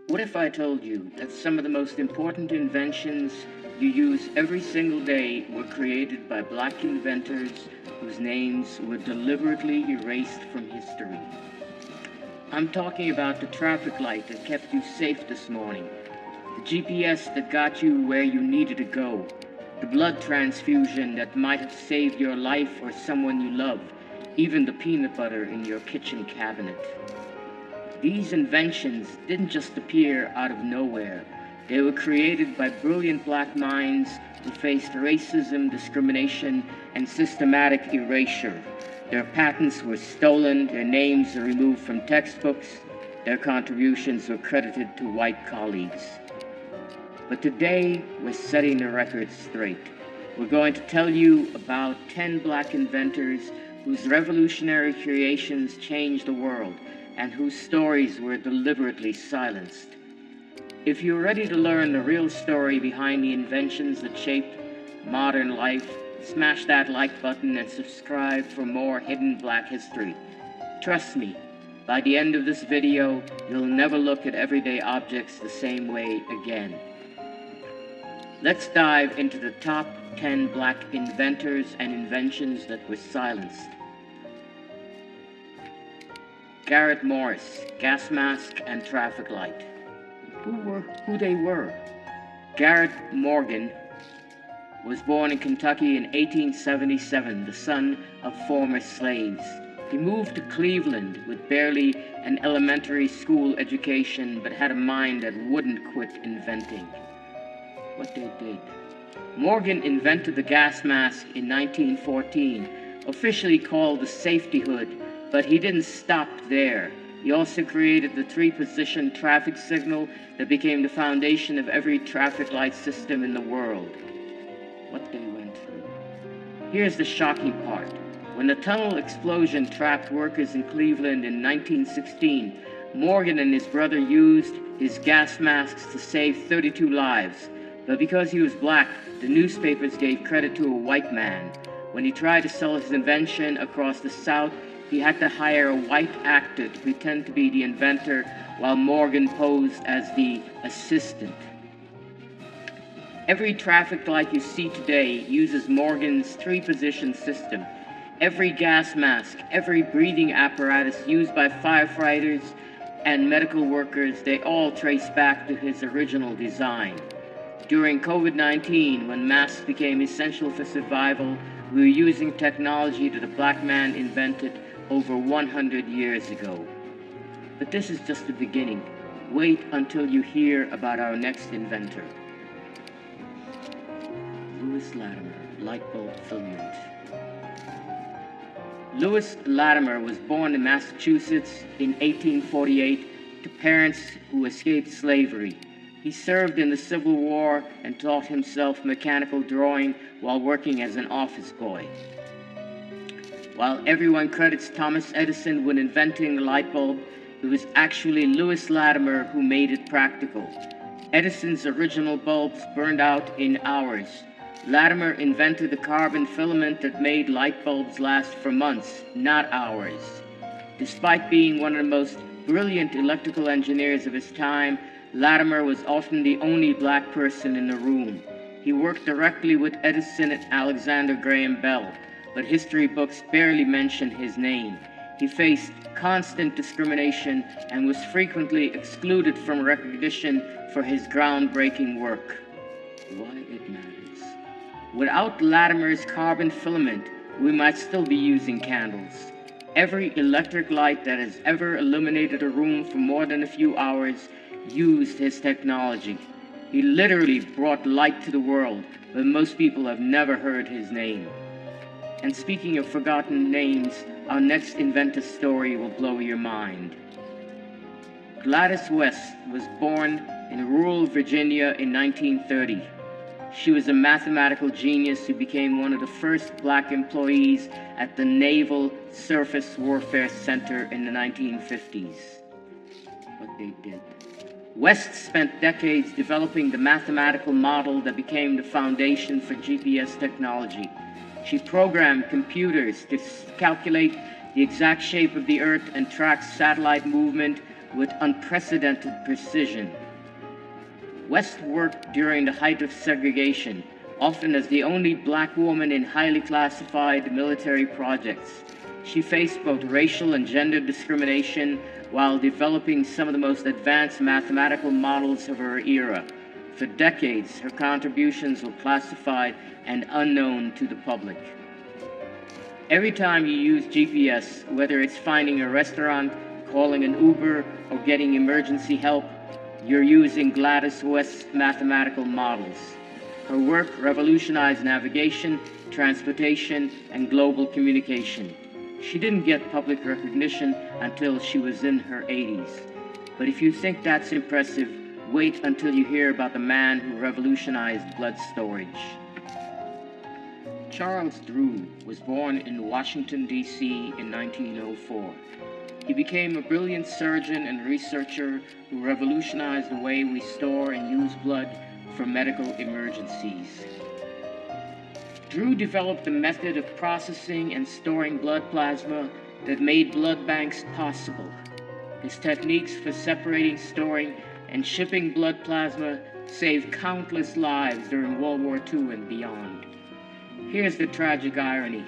What if I told you that some of the most important inventions you use every single day were created by black inventors whose names were deliberately erased from history? I'm talking about the traffic light that kept you safe this morning, the GPS that got you where you needed to go, the blood transfusion that might have saved your life or someone you love, even the peanut butter in your kitchen cabinet. These inventions didn't just appear out of nowhere. They were created by brilliant black minds who faced racism, discrimination, and systematic erasure. Their patents were stolen, their names were removed from textbooks, their contributions were credited to white colleagues. But today, we're setting the record straight. We're going to tell you about 10 black inventors whose revolutionary creations changed the world and whose stories were deliberately silenced. If you're ready to learn the real story behind the inventions that shaped modern life, smash that like button and subscribe for more hidden black history. Trust me, by the end of this video, you'll never look at everyday objects the same way again. Let's dive into the top 10 black inventors and inventions that were silenced. Garrett Morris, gas mask and traffic light. Who they were. Garrett Morgan was born in Kentucky in 1877, the son of former slaves. He moved to Cleveland with barely an elementary school education, but had a mind that wouldn't quit inventing. What they did. Morgan invented the gas mask in 1914, officially called the safety hood, but he didn't stop there. He also created the three-position traffic signal that became the foundation of every traffic light system in the world. What they went through. Here's the shocking part. When the tunnel explosion trapped workers in Cleveland in 1916, Morgan and his brother used his gas masks to save 32 lives. But because he was black, the newspapers gave credit to a white man. When he tried to sell his invention across the South, he had to hire a white actor to pretend to be the inventor while Morgan posed as the assistant. Every traffic light you see today uses Morgan's three-position system. Every gas mask, every breathing apparatus used by firefighters and medical workers, they all trace back to his original design. During COVID-19, when masks became essential for survival, we were using technology that a black man invented over 100 years ago. But this is just the beginning. Wait until you hear about our next inventor. Lewis Latimer, light bulb filament. Lewis Latimer was born in Massachusetts in 1848 to parents who escaped slavery. He served in the Civil War and taught himself mechanical drawing while working as an office boy. While everyone credits Thomas Edison with inventing the light bulb, it was actually Lewis Latimer who made it practical. Edison's original bulbs burned out in hours. Latimer invented the carbon filament that made light bulbs last for months, not hours. Despite being one of the most brilliant electrical engineers of his time, Latimer was often the only black person in the room. He worked directly with Edison and Alexander Graham Bell, but history books barely mention his name. He faced constant discrimination and was frequently excluded from recognition for his groundbreaking work. Why it matters. Without Latimer's carbon filament, we might still be using candles. Every electric light that has ever illuminated a room for more than a few hours used his technology. He literally brought light to the world, but most people have never heard his name. And speaking of forgotten names, our next inventor story will blow your mind. Gladys West was born in rural Virginia in 1930. She was a mathematical genius who became one of the first black employees at the Naval Surface Warfare Center in the 1950s. What they did. West spent decades developing the mathematical model that became the foundation for GPS technology. She programmed computers to calculate the exact shape of the Earth and track satellite movement with unprecedented precision. West worked during the height of segregation, often as the only black woman in highly classified military projects. She faced both racial and gender discrimination while developing some of the most advanced mathematical models of her era. For decades, her contributions were classified and unknown to the public. Every time you use GPS, whether it's finding a restaurant, calling an Uber, or getting emergency help, you're using Gladys West's mathematical models. Her work revolutionized navigation, transportation, and global communication. She didn't get public recognition until she was in her 80s. But if you think that's impressive, wait until you hear about the man who revolutionized blood storage. Charles Drew was born in Washington, D.C. in 1904. He became a brilliant surgeon and researcher who revolutionized the way we store and use blood for medical emergencies. Drew developed a method of processing and storing blood plasma that made blood banks possible. His techniques for separating, storing, and shipping blood plasma saved countless lives during World War II and beyond. Here's the tragic irony.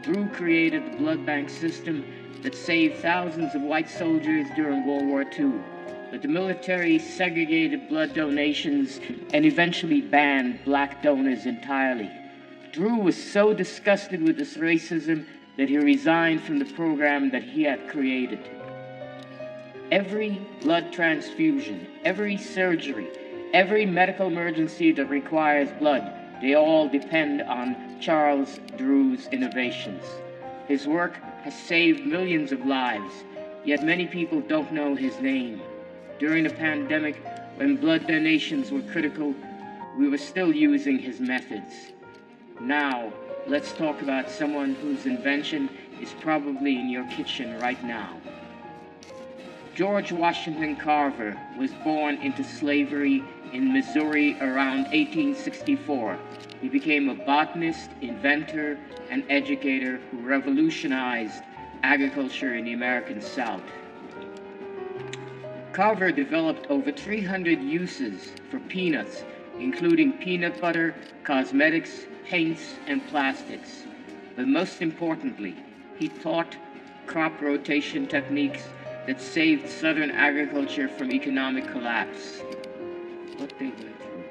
Drew created the blood bank system that saved thousands of white soldiers during World War II, but the military segregated blood donations and eventually banned black donors entirely. Drew was so disgusted with this racism that he resigned from the program that he had created. Every blood transfusion, every surgery, every medical emergency that requires blood, they all depend on Charles Drew's innovations. His work has saved millions of lives, yet many people don't know his name. During the pandemic, when blood donations were critical, we were still using his methods. Now, let's talk about someone whose invention is probably in your kitchen right now. George Washington Carver was born into slavery in Missouri around 1864. He became a botanist, inventor, and educator who revolutionized agriculture in the American South. Carver developed over 300 uses for peanuts, including peanut butter, cosmetics, paints, and plastics. But most importantly, he taught crop rotation techniques that saved Southern agriculture from economic collapse. What they went through.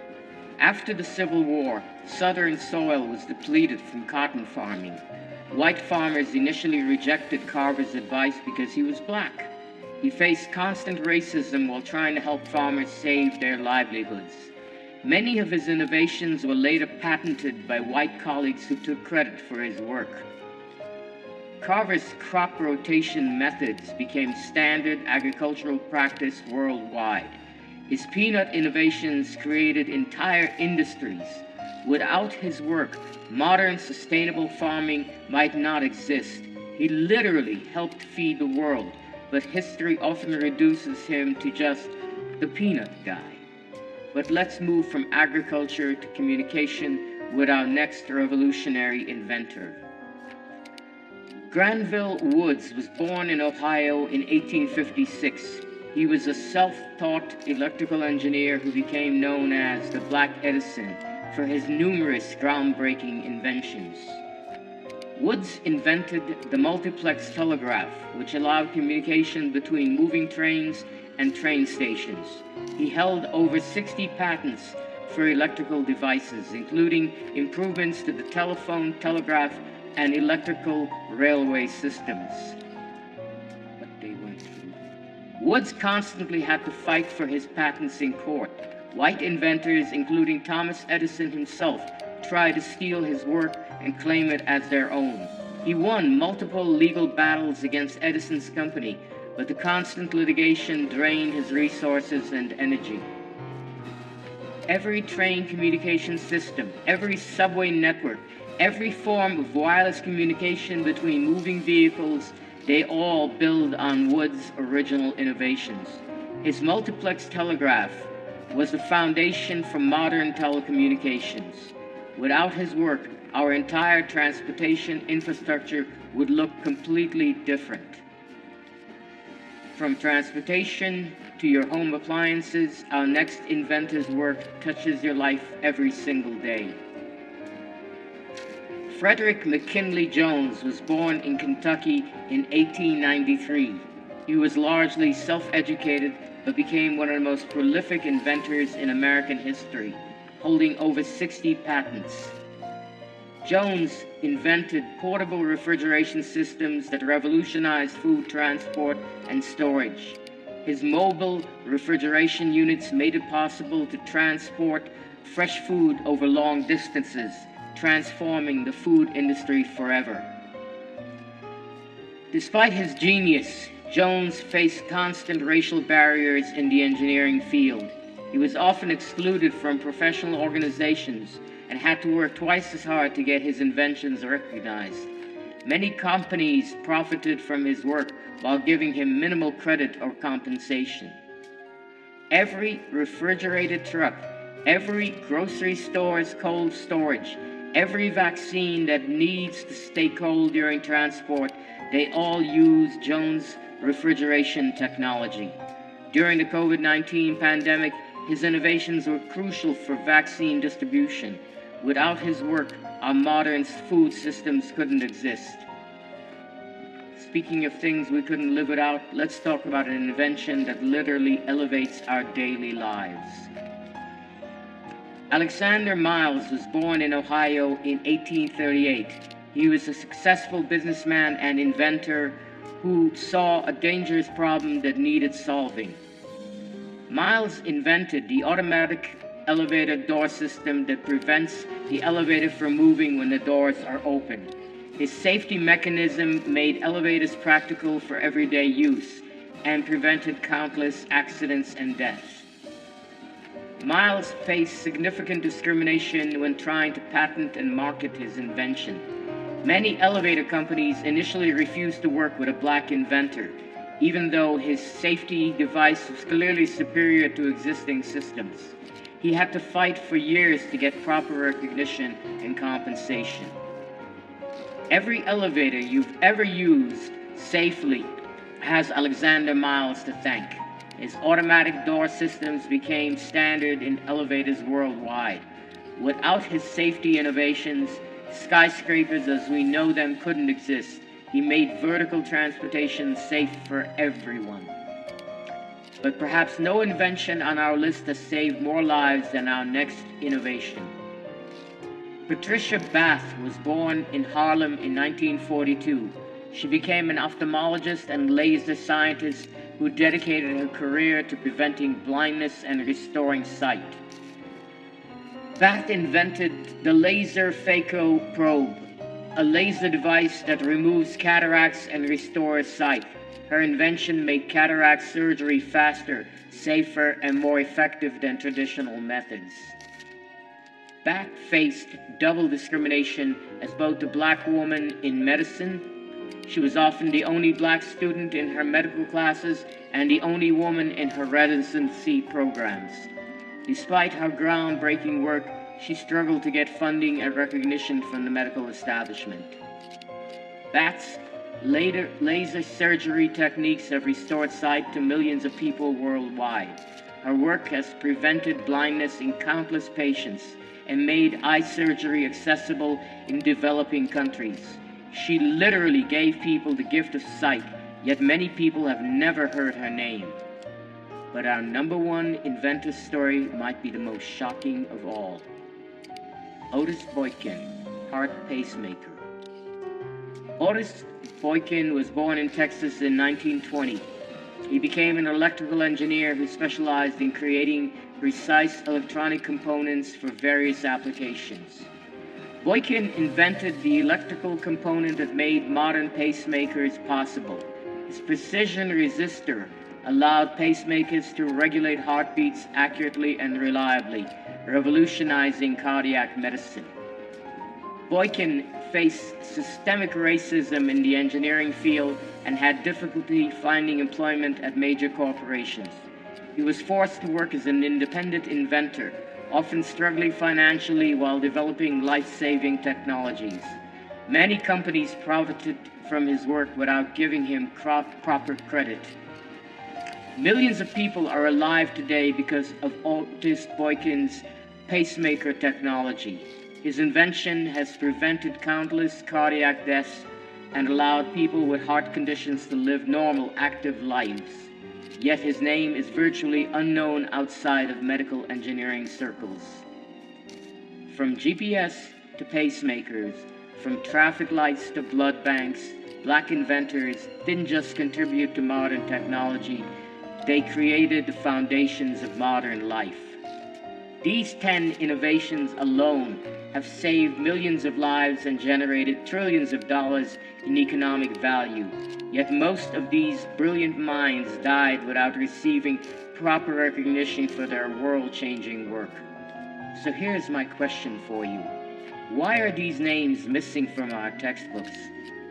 After the Civil War, Southern soil was depleted from cotton farming. White farmers initially rejected Carver's advice because he was black. He faced constant racism while trying to help farmers save their livelihoods. Many of his innovations were later patented by white colleagues who took credit for his work. Carver's crop rotation methods became standard agricultural practice worldwide. His peanut innovations created entire industries. Without his work, modern sustainable farming might not exist. He literally helped feed the world, but history often reduces him to just the peanut guy. But let's move from agriculture to communication with our next revolutionary inventor. Granville Woods was born in Ohio in 1856. He was a self-taught electrical engineer who became known as the Black Edison for his numerous groundbreaking inventions. Woods invented the multiplex telegraph, which allowed communication between moving trains and train stations. He held over 60 patents for electrical devices, including improvements to the telephone, telegraph, and electrical railway systems. What they went through. Woods constantly had to fight for his patents in court. White inventors, including Thomas Edison himself, tried to steal his work and claim it as their own. He won multiple legal battles against Edison's company, but the constant litigation drained his resources and energy. Every train communication system, every subway network, every form of wireless communication between moving vehicles, they all build on Woods' original innovations. His multiplex telegraph was the foundation for modern telecommunications. Without his work, our entire transportation infrastructure would look completely different. From transportation to your home appliances, our next inventor's work touches your life every single day. Frederick McKinley Jones was born in Kentucky in 1893. He was largely self-educated, but became one of the most prolific inventors in American history, holding over 60 patents. Jones invented portable refrigeration systems that revolutionized food transport and storage. His mobile refrigeration units made it possible to transport fresh food over long distances, transforming the food industry forever. Despite his genius, Jones faced constant racial barriers in the engineering field. He was often excluded from professional organizations and had to work twice as hard to get his inventions recognized. Many companies profited from his work while giving him minimal credit or compensation. Every refrigerated truck, every grocery store's cold storage, every vaccine that needs to stay cold during transport, they all use Jones' refrigeration technology. During the COVID-19 pandemic, his innovations were crucial for vaccine distribution. Without his work, our modern food systems couldn't exist. Speaking of things we couldn't live without, let's talk about an invention that literally elevates our daily lives. Alexander Miles was born in Ohio in 1838. He was a successful businessman and inventor who saw a dangerous problem that needed solving. Miles invented the automatic elevator door system that prevents the elevator from moving when the doors are open. His safety mechanism made elevators practical for everyday use and prevented countless accidents and deaths. Miles faced significant discrimination when trying to patent and market his invention. Many elevator companies initially refused to work with a black inventor, even though his safety device was clearly superior to existing systems. He had to fight for years to get proper recognition and compensation. Every elevator you've ever used safely has Alexander Miles to thank. His automatic door systems became standard in elevators worldwide. Without his safety innovations, skyscrapers as we know them couldn't exist. He made vertical transportation safe for everyone. But perhaps no invention on our list has saved more lives than our next innovation. Patricia Bath was born in Harlem in 1942. She became an ophthalmologist and laser scientist who dedicated her career to preventing blindness and restoring sight. Bath invented the laser phaco probe, a laser device that removes cataracts and restores sight. Her invention made cataract surgery faster, safer, and more effective than traditional methods. Bath faced double discrimination as both a black woman in medicine. She was often the only black student in her medical classes and the only woman in her residency programs. Despite her groundbreaking work, she struggled to get funding and recognition from the medical establishment. Bath's laser surgery techniques have restored sight to millions of people worldwide. Her work has prevented blindness in countless patients and made eye surgery accessible in developing countries. She literally gave people the gift of sight, yet many people have never heard her name. But our number one inventor story might be the most shocking of all. Otis Boykin, heart pacemaker. Otis Boykin was born in Texas in 1920. He became an electrical engineer who specialized in creating precise electronic components for various applications. Boykin invented the electrical component that made modern pacemakers possible. His precision resistor allowed pacemakers to regulate heartbeats accurately and reliably, revolutionizing cardiac medicine. Boykin faced systemic racism in the engineering field and had difficulty finding employment at major corporations. He was forced to work as an independent inventor, often struggling financially while developing life-saving technologies. Many companies profited from his work without giving him proper credit. Millions of people are alive today because of Otis Boykin's pacemaker technology. His invention has prevented countless cardiac deaths and allowed people with heart conditions to live normal, active lives. Yet his name is virtually unknown outside of medical engineering circles. From GPS to pacemakers, from traffic lights to blood banks, Black inventors didn't just contribute to modern technology, they created the foundations of modern life. These 10 innovations alone have saved millions of lives and generated trillions of dollars in economic value. Yet most of these brilliant minds died without receiving proper recognition for their world-changing work. So here's my question for you. Why are these names missing from our textbooks?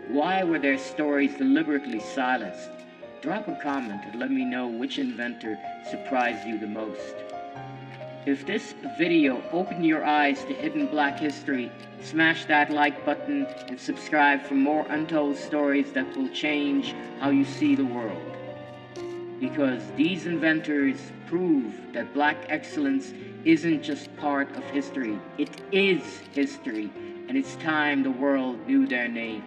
Why were their stories deliberately silenced? Drop a comment and let me know which inventor surprised you the most. If this video opened your eyes to hidden Black history, smash that like button and subscribe for more untold stories that will change how you see the world. Because these inventors prove that Black excellence isn't just part of history, it is history, and it's time the world knew their name.